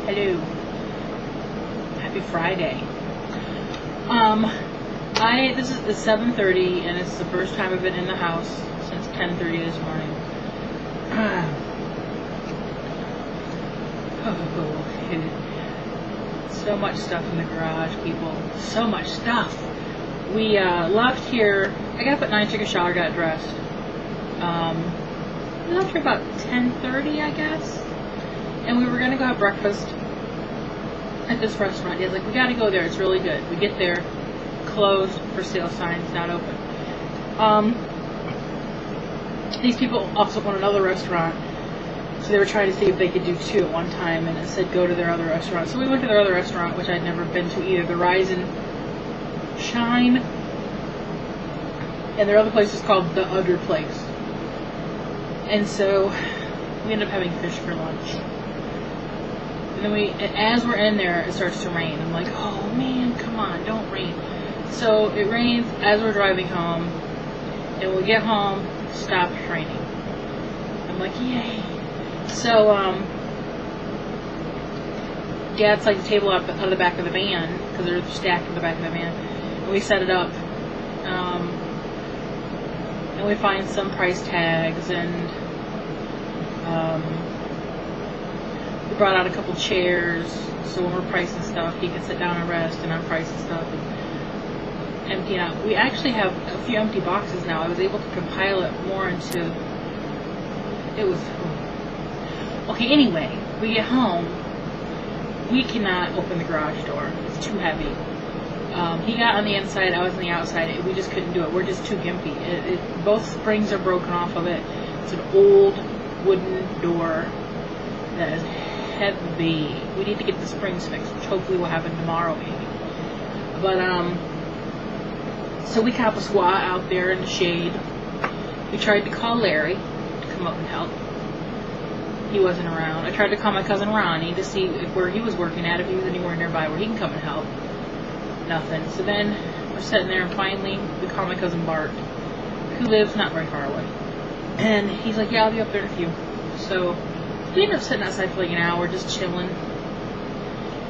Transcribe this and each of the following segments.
Hello. Happy Friday. This is 7:30 and it's the first time I've been in the house since 10:30 this morning. So much stuff in the garage, people. So much stuff. We left here. I got up at 9, took a shower, got dressed. We left here about 10:30, I guess. And we were gonna go have breakfast at this restaurant. Dad's like, we gotta go there. It's really good. We get there, closed, for sale signs, not open. These people also want another restaurant, so they were trying to see if they could do two at one time, and it said go to their other restaurant. So we went to their other restaurant, which I'd never been to either, the Rise and Shine, and their other place is called The Other Place. And so we ended up having fish for lunch. And then as we're in there, it starts to rain. I'm like, oh man, come on, don't rain. So it rains as we're driving home, and we get home, stops raining. I'm like, yay. So, Dad set the table up out of the back of the van, because they're stacked in the back of the van, and we set it up, and we find some price tags, and we brought out a couple chairs, so when we're pricing stuff, he can sit down and rest, and I'm pricing stuff, and emptying out. We actually have a few empty boxes now. I was able to compile it more into, okay, anyway, we get home, we cannot open the garage door. It's too heavy. He got on the inside, I was on the outside. We just couldn't do it. We're just too gimpy. Both springs are broken off of it. It's an old wooden door that is heavy. We need to get the springs fixed, which hopefully will happen tomorrow maybe. But, so we caught a squat out there in the shade. We tried to call Larry to come up and help. He wasn't around. I tried to call my cousin Ronnie to see where he was working at, if he was anywhere nearby where he can come and help. Nothing. So then we're sitting there, and finally we call my cousin Bart, who lives not very far away. And he's like, yeah, I'll be up there in a few. So we ended up sitting outside for like an hour, just chilling.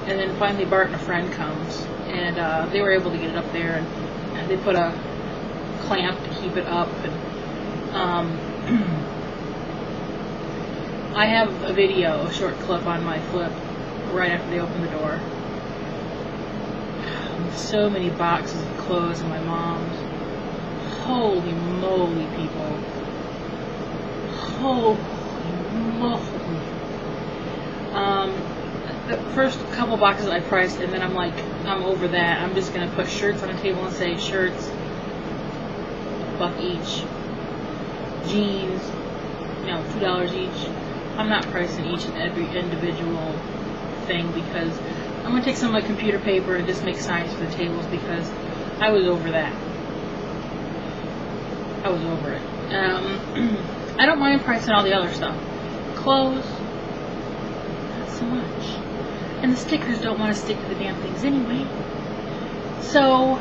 And then finally Bart and a friend comes, and they were able to get it up there, and they put a clamp to keep it up. And I have a video, a short clip on my flip right after they opened the door. So many boxes of clothes in my mom's. Holy moly, people. Holy moly. The first couple boxes I priced, and then I'm like, I'm over that. I'm just going to put shirts on the table and say shirts, $1 each. Jeans, $2 each. I'm not pricing each and every individual thing, because I'm going to take some of my computer paper and just make signs for the tables, because I was over that. I was over it. I don't mind pricing all the other stuff. Clothes, not so much. And the stickers don't want to stick to the damn things anyway. So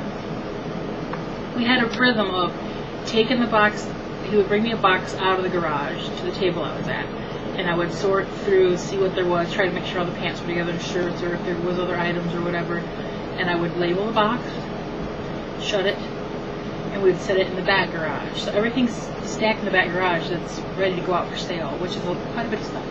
we had a rhythm of taking the box. He would bring me a box out of the garage to the table I was at, and I would sort through, see what there was, try to make sure all the pants were together and shirts, or if there was other items or whatever, and I would label the box, shut it, and we would set it in the back garage. So everything's stacked in the back garage that's ready to go out for sale, which is quite a bit of stuff.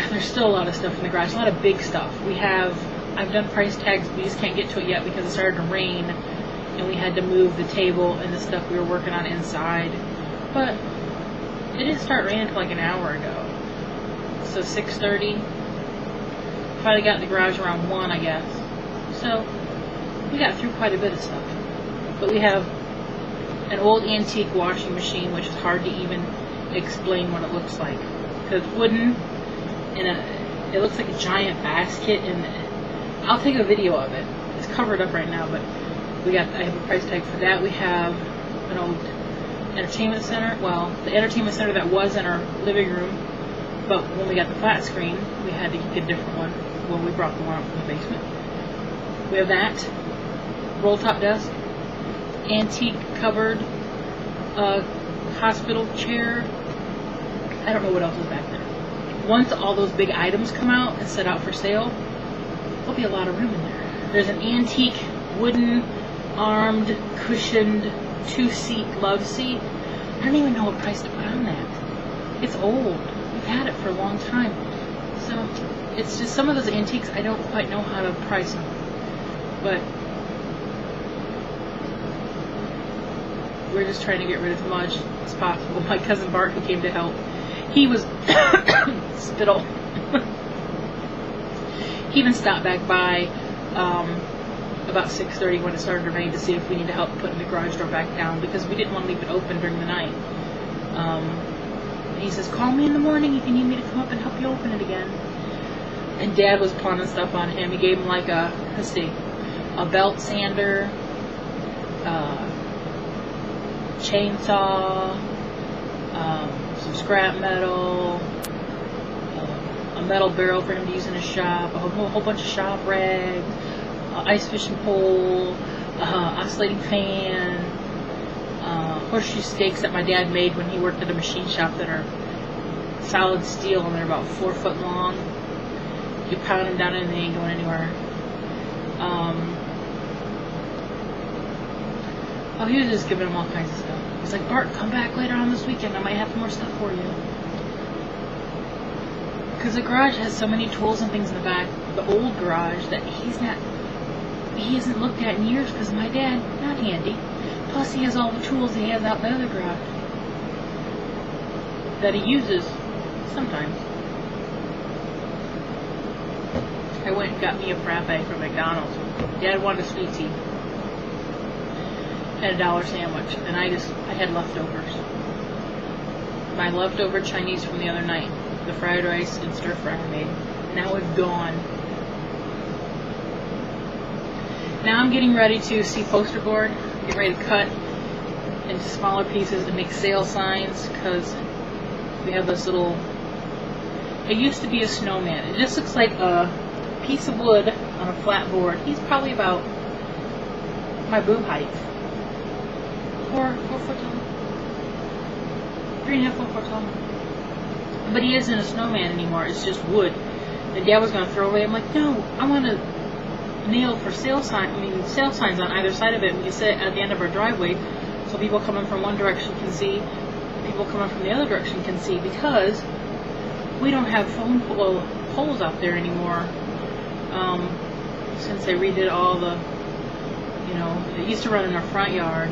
There's still a lot of stuff in the garage, a lot of big stuff. I've done price tags, we just can't get to it yet because it started to rain, and we had to move the table and the stuff we were working on inside. But it didn't start raining until like an hour ago. So 6:30. Finally got in the garage around 1, I guess. So we got through quite a bit of stuff. But we have an old antique washing machine, which is hard to even explain what it looks like, because it's wooden, and it looks like a giant basket. And I'll take a video of it. It's covered up right now, but I have a price tag for that. We have an old entertainment center. Well, the entertainment center that was in our living room, but when we got the flat screen, we had to get a different one when we brought the one up from the basement. We have that roll top desk, antique cupboard, hospital chair. I don't know what else is back there. once all those big items come out and set out for sale, there'll be a lot of room in there. There's an antique wooden armed cushioned 2-seat love seat. I don't even know what price to put on that. It's old. We've had it for a long time. So it's just some of those antiques I don't quite know how to price them. But we're just trying to get rid of as much as possible. My cousin Bart, who came to help, he was spittle. He even stopped back by about 6:30 when it started to rain to see if we need to help putting the garage door back down, because we didn't want to leave it open during the night. He says, call me in the morning if you need me to come up and help you open it again. And Dad was pawning stuff on him. He gave him like a belt sander, chainsaw, some scrap metal, a metal barrel for him to use in his shop, a whole bunch of shop rags, ice fishing pole, oscillating fan, horseshoe stakes that my dad made when he worked at a machine shop that are solid steel and they're about 4 foot long. You pound them down and they ain't going anywhere. He was just giving him all kinds of stuff. He's like, Bart, come back later on this weekend. I might have more stuff for you. Because the garage has so many tools and things in the back, the old garage, that he hasn't looked at in years because my dad, not handy. Plus he has all the tools he has out in the other garage that he uses sometimes. I went and got me a frappe from McDonald's. Dad wanted a sweet tea and a $1 sandwich, and I had leftovers. My leftover Chinese from the other night, the fried rice and stir fry I made. Now it's gone. Now I'm getting ready to see poster board, get ready to cut into smaller pieces and make sale signs, because we have this little, it used to be a snowman. It just looks like a piece of wood on a flat board. He's probably about my boob height. 4 foot tall. 3.5, 4 foot tall. But he isn't a snowman anymore. It's just wood. And Dad was going to throw away. I'm like, no, I want to nail for sale signs on either side of it. We can sit at the end of our driveway, so people coming from one direction can see, people coming from the other direction can see, because we don't have phone poles out there anymore. Since they redid all the, it used to run in our front yard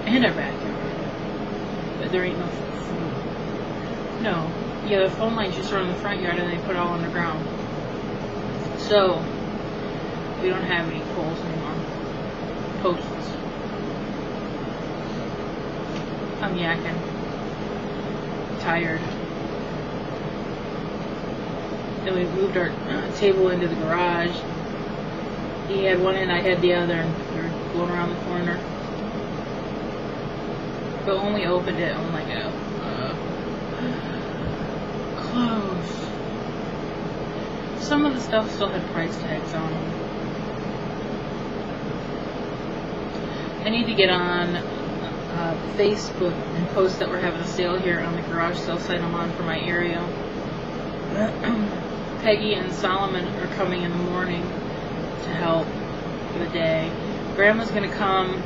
and our backyard, but there ain't the phone lines used to run in the front yard and they put it all underground. So we don't have any poles anymore. Posts. I'm yakking. Tired. Then we moved our table into the garage. He had one end, I had the other, and we were going around the corner. But when we opened it, I'm like, close. Some of the stuff still had price tags on them. I need to get on Facebook and post that we're having a sale here on the garage sale site I'm on for my area. Peggy and Solomon are coming in the morning to help for the day. Grandma's going to come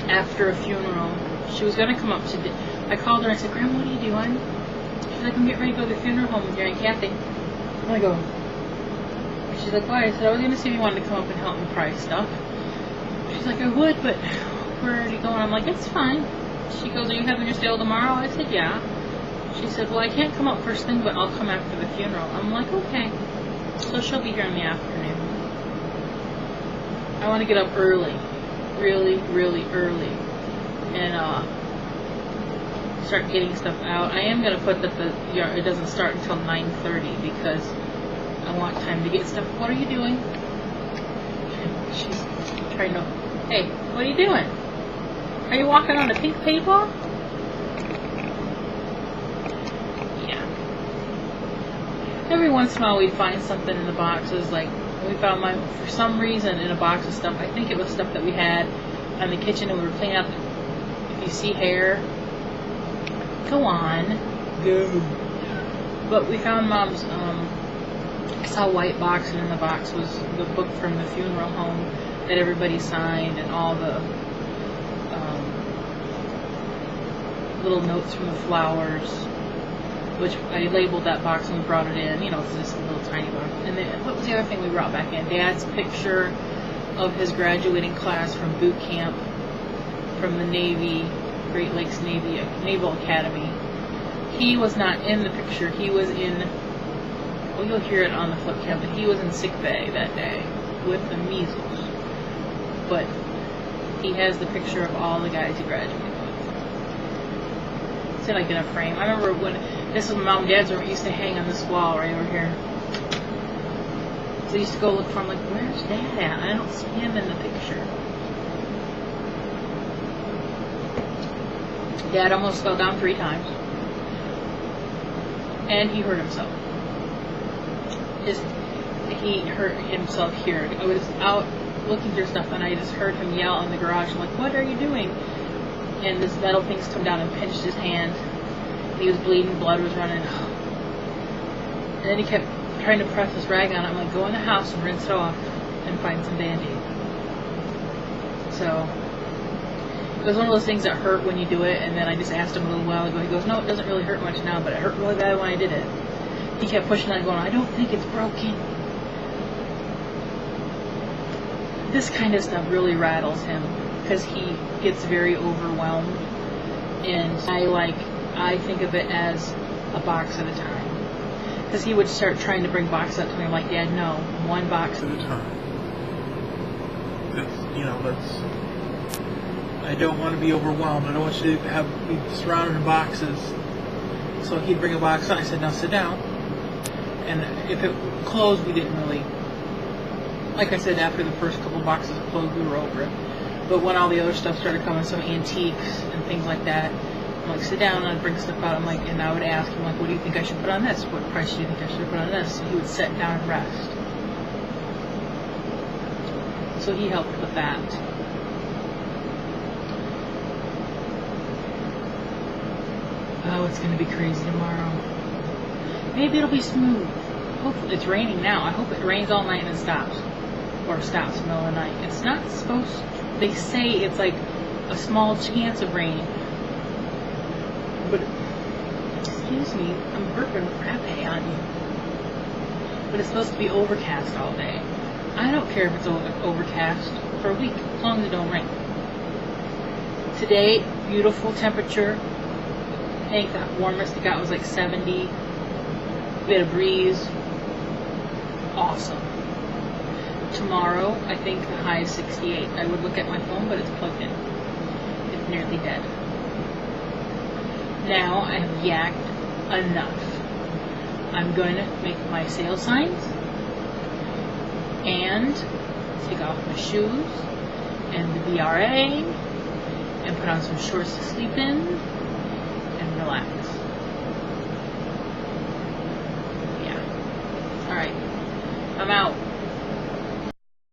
after a funeral. She was going to come up today. I called her and I said, Grandma, what are you doing? She's like, I'm getting ready to go to the funeral home with your Aunt Kathy. I go, she's like, why? I said, I was going to see if you wanted to come up and help me price stuff. She's like, I would, but we're already going. I'm like, it's fine. She goes, are you having your sale tomorrow? I said, yeah. She said, well, I can't come up first thing, but I'll come after the funeral. I'm like, okay. So she'll be here in the afternoon. I want to get up early. Really, really early. And start getting stuff out. I am going to put that it doesn't start until 9:30 because I want time to get stuff. What are you doing? She's trying to, hey, what are you doing? Are you walking on the pink paper? Every once in a while we'd find something in the boxes, like we found for some reason in a box of stuff, I think it was stuff that we had in the kitchen and we were cleaning out. If you see hair, go on. Go. But we found Mom's, I saw a white box, and in the box was the book from the funeral home that everybody signed, and all the little notes from the flowers, which I labeled that box and we brought it in. You know, it's just a little tiny box. And then, what was the other thing we brought back in? Dad's picture of his graduating class from boot camp from the Navy, Great Lakes Naval Academy. He was not in the picture. He was in, well, you'll hear it on the flip cam, but he was in sick bay that day with the measles. But he has the picture of all the guys he graduated with. See, like in a frame. I remember when this was my mom and dad's room, it used to hang on this wall right over here. So I used to go look for him, like, where's Dad at? I don't see him in the picture. Dad almost fell down 3 times. And he hurt himself. He hurt himself here. I was out looking through stuff and I just heard him yell in the garage. I'm like, what are you doing? And this metal thing's come down and pinched his hand. He was bleeding, blood was running. And then he kept trying to press this rag on it. I'm like, go in the house and rinse it off and find some Band-Aid. So it was one of those things that hurt when you do it, and then I just asked him a little while ago. He goes, no, it doesn't really hurt much now, but it hurt really bad when I did it. He kept pushing on, going, I don't think it's broken. This kind of stuff really rattles him because he gets very overwhelmed, and I think of it as a box at a time. Because he would start trying to bring boxes up to me. I'm like, Dad, no, one box at a time. I don't want to be overwhelmed. I don't want you to be surrounded in boxes. So he'd bring a box and I said, now sit down. And if it closed, we didn't really, like I said, after the first couple boxes closed, we were over it. But when all the other stuff started coming, some antiques and things like that, I'm like, sit down, and I'd bring stuff out. I'm like, and I would ask him, like, what do you think I should put on this? What price do you think I should put on this? So he would sit down and rest. So he helped with that. Oh, it's going to be crazy tomorrow. Maybe it'll be smooth. Hopefully, it's raining now. I hope it rains all night and it stops. Or stops in the middle of the night. It's not supposed to. They say it's like a small chance of rain. But, excuse me, I'm burping frappe on you. But it's supposed to be overcast all day. I don't care if it's overcast for a week, as long as it don't rain. Today, beautiful temperature. I think the warmest it got was like 70. We had a breeze. Awesome. Tomorrow, I think the high is 68. I would look at my phone, but it's plugged in. It's nearly dead. Now I have yacked enough. I'm going to make my sale signs and take off my shoes and the VRA and put on some shorts to sleep in and relax. Yeah. Alright. I'm out.